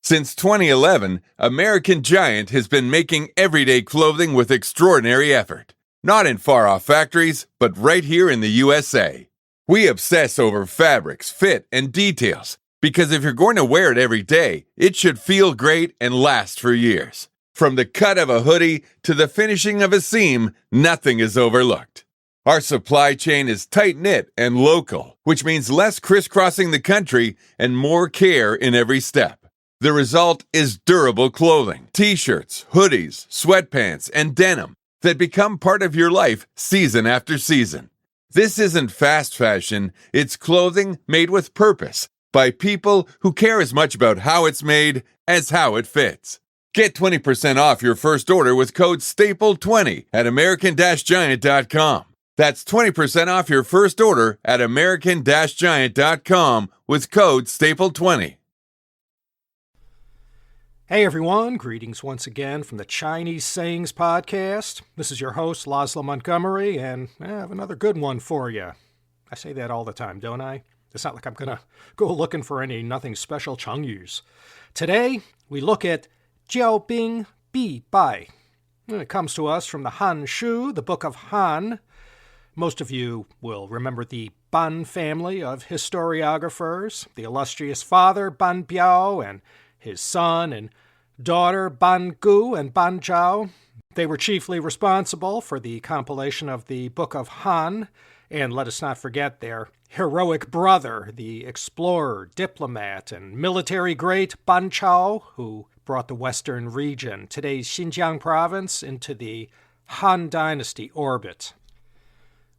Since 2011, American Giant has been making everyday clothing with extraordinary effort. Not in far-off factories, but right here in the USA. We obsess over fabrics, fit, and details, because if you're going to wear it every day, it should feel great and last for years. From the cut of a hoodie to the finishing of a seam, nothing is overlooked. Our supply chain is tight-knit and local, which means less crisscrossing the country and more care in every step. The result is durable clothing, t-shirts, hoodies, sweatpants, and denim that become part of your life season after season. This isn't fast fashion, it's clothing made with purpose by people who care as much about how it's made as how it fits. Get 20% off your first order with code STAPLE20 at American-Giant.com. That's 20% off your first order at American-Giant.com with code STAPLE20. Hey everyone, greetings once again from the Chinese Sayings Podcast. This is your host, Laszlo Montgomery, and I have another good one for you. I say that all the time, don't I? It's not like I'm going to go looking for any nothing special Chengyus. Today, we look at Jiāo Bīng Bì Bài. It comes to us from the Han Shu, the Book of Han. Most of you will remember the Ban family of historiographers, the illustrious father Ban Biao and his son and daughter Ban Gu and Ban Zhao. They were chiefly responsible for the compilation of the Book of Han, and let us not forget their heroic brother, the explorer, diplomat, and military great Ban Chao, who brought the western region, today's Xinjiang province, into the Han Dynasty orbit.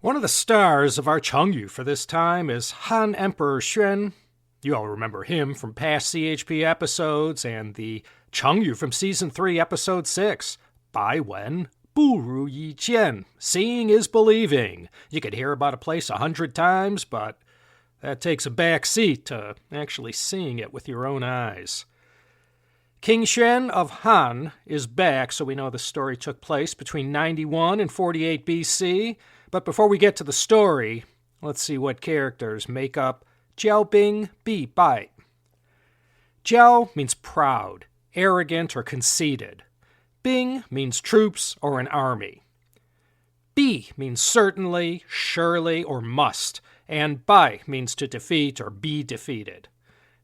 One of the stars of our Chengyu for this time is Han Emperor Xuan. You all remember him from past CHP episodes and the Chengyu from Season 3, Episode 6, Bai Wen Bu Ru Yi Jian. Seeing is believing. You could hear about a place 100 times, but that takes a back seat to actually seeing it with your own eyes. King Xuan of Han is back, so we know the story took place between 91 and 48 BC. But before we get to the story, let's see what characters make up Jiāo Bīng Bì Bài. Jiāo means proud, arrogant, or conceited. Bing means troops or an army. Bì means certainly, surely, or must, and Bài means to defeat or be defeated.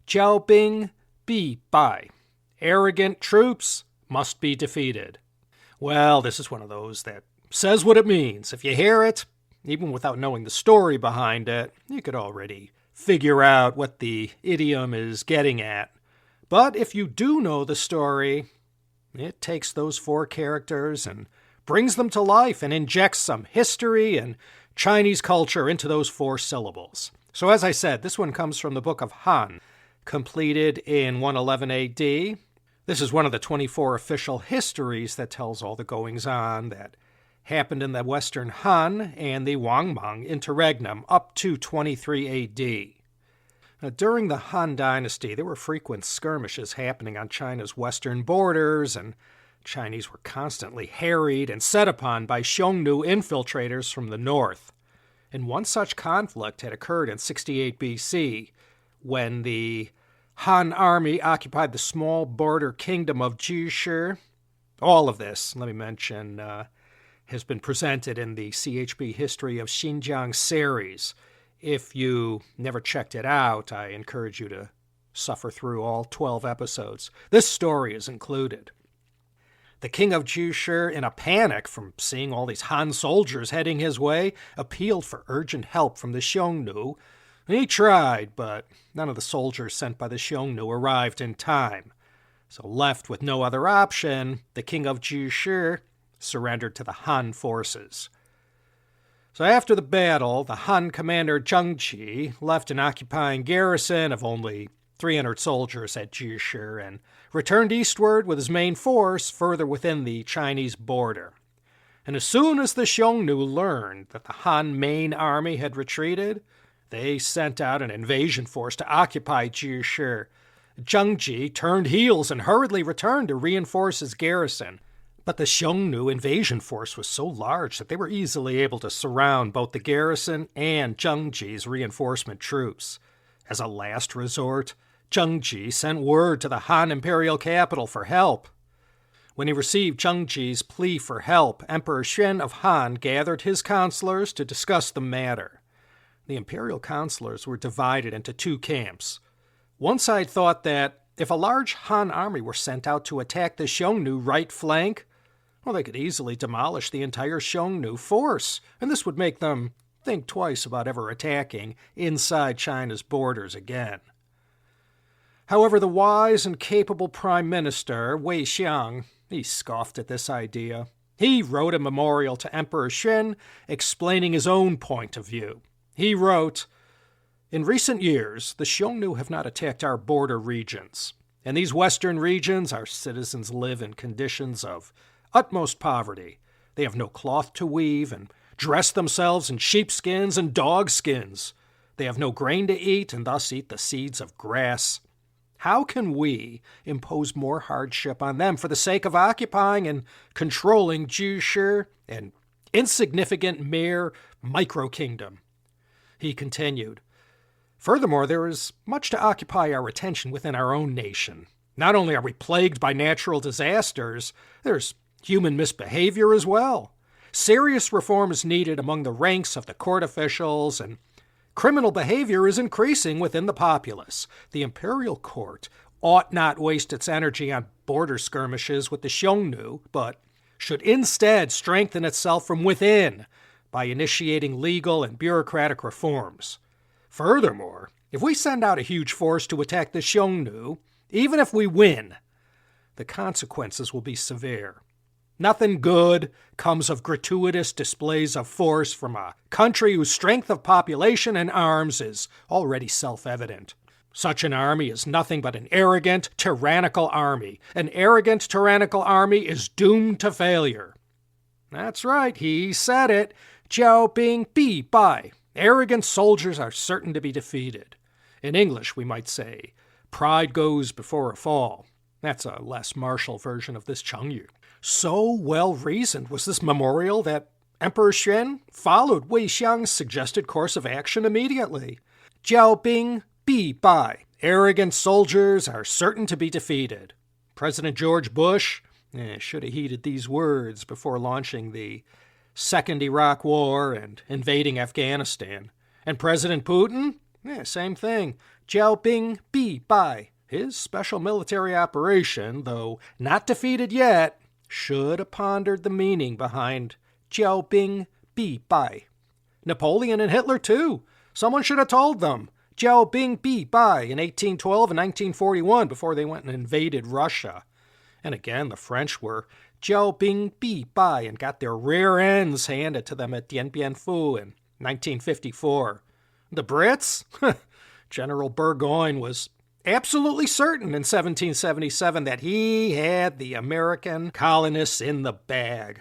Jiāo Bīng Bì Bài. Arrogant troops must be defeated. Well, this is one of those that says what it means. If you hear it, even without knowing the story behind it, you could already figure out what the idiom is getting at. But if you do know the story, it takes those four characters and brings them to life and injects some history and Chinese culture into those four syllables. So as I said, this one comes from the Book of Han, completed in 111 AD. This is one of the 24 official histories that tells all the goings-on that happened in the Western Han and the Wangmang interregnum up to 23 AD. Now, during the Han Dynasty, there were frequent skirmishes happening on China's western borders, and Chinese were constantly harried and set upon by Xiongnu infiltrators from the north. And one such conflict had occurred in 68 BC, when the Han army occupied the small border kingdom of Jishi. All of this, let me mention, has been presented in the CHP History of Xinjiang series. If you never checked it out, I encourage you to suffer through all 12 episodes. This story is included. The king of Jishi, in a panic from seeing all these Han soldiers heading his way, appealed for urgent help from the Xiongnu. He tried, but none of the soldiers sent by the Xiongnu arrived in time. So left with no other option, the king of Jishi surrendered to the Han forces. So after the battle, the Han commander Zheng Ji left an occupying garrison of only 300 soldiers at Jishi and returned eastward with his main force further within the Chinese border. And as soon as the Xiongnu learned that the Han main army had retreated, they sent out an invasion force to occupy Jishi. Zheng Ji turned heels and hurriedly returned to reinforce his garrison. But the Xiongnu invasion force was so large that they were easily able to surround both the garrison and Zheng Ji's reinforcement troops. As a last resort, Zhengji sent word to the Han imperial capital for help. When he received Zhengji's plea for help, Emperor Xuan of Han gathered his counselors to discuss the matter. The imperial counselors were divided into two camps. One side thought that if a large Han army were sent out to attack the Xiongnu right flank, well, they could easily demolish the entire Xiongnu force, and this would make them think twice about ever attacking inside China's borders again. However, the wise and capable Prime Minister, Wei Xiang, he scoffed at this idea. He wrote a memorial to Emperor Xuan explaining his own point of view. He wrote, "In recent years, the Xiongnu have not attacked our border regions. In these western regions, our citizens live in conditions of utmost poverty. They have no cloth to weave and dress themselves in sheepskins and dogskins. They have no grain to eat and thus eat the seeds of grass. How can we impose more hardship on them for the sake of occupying and controlling Jushi, an insignificant mere micro-kingdom?" He continued, "Furthermore, there is much to occupy our attention within our own nation. Not only are we plagued by natural disasters, there's human misbehavior as well. Serious reform is needed among the ranks of the court officials, and criminal behavior is increasing within the populace. The imperial court ought not waste its energy on border skirmishes with the Xiongnu, but should instead strengthen itself from within by initiating legal and bureaucratic reforms. Furthermore, if we send out a huge force to attack the Xiongnu, even if we win, the consequences will be severe. Nothing good comes of gratuitous displays of force from a country whose strength of population and arms is already self-evident. Such an army is nothing but an arrogant, tyrannical army. An arrogant, tyrannical army is doomed to failure." That's right, he said it. Jiāo Bīng Bì Bài. Arrogant soldiers are certain to be defeated. In English, we might say, pride goes before a fall. That's a less martial version of this Chengyu. So well-reasoned was this memorial that Emperor Xuan followed Wei Xiang's suggested course of action immediately. Jiāo Bīng Bì Bài. Arrogant soldiers are certain to be defeated. President George Bush should have heeded these words before launching the Second Iraq War and invading Afghanistan. And President Putin? Same thing. Jiāo Bīng Bì Bài. His special military operation, though not defeated yet, should have pondered the meaning behind Jiāo Bīng Bì Bài. Napoleon and Hitler, too. Someone should have told them. Jiāo Bīng Bì Bài in 1812 and 1941 before they went and invaded Russia. And again, the French were Jiāo Bīng Bì Bài and got their rear ends handed to them at Dien Bien Phu in 1954. The Brits? General Burgoyne was absolutely certain in 1777 that he had the American colonists in the bag.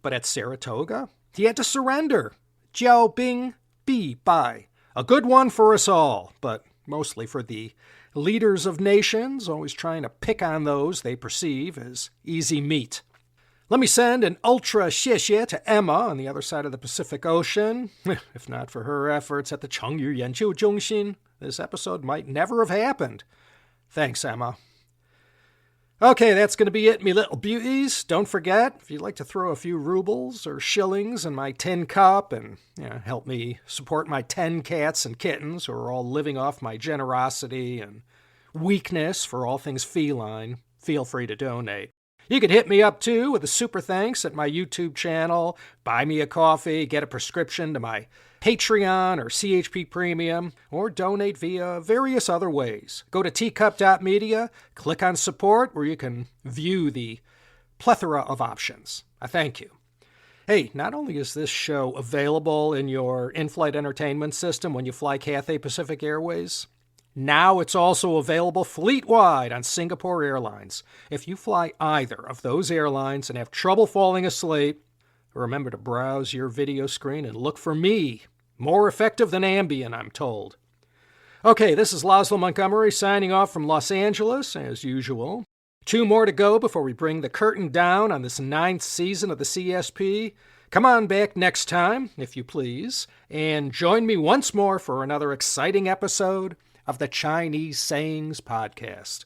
But at Saratoga, he had to surrender. Jiāo Bīng Bì Bài. A good one for us all, but mostly for the leaders of nations, always trying to pick on those they perceive as easy meat. Let me send an ultra xie to Emma on the other side of the Pacific Ocean. If not for her efforts at the Chengyu Yanqiu Zhongxin, this episode might never have happened. Thanks, Emma. Okay, that's going to be it, me little beauties. Don't forget, if you'd like to throw a few rubles or shillings in my tin cup and help me support my 10 cats and kittens who are all living off my generosity and weakness for all things feline, feel free to donate. You could hit me up, too, with a super thanks at my YouTube channel, buy me a coffee, get a prescription to my Patreon or CHP Premium, or donate via various other ways. Go to teacup.media, click on support, where you can view the plethora of options. I thank you. Hey, not only is this show available in your in-flight entertainment system when you fly Cathay Pacific Airways, now it's also available fleet-wide on Singapore Airlines. If you fly either of those airlines and have trouble falling asleep, remember to browse your video screen and look for me. More effective than Ambien, I'm told. Okay, this is Laszlo Montgomery signing off from Los Angeles, as usual. 2 more to go before we bring the curtain down on this 9th season of the CSP. Come on back next time, if you please, and join me once more for another exciting episode of the Chinese Sayings Podcast.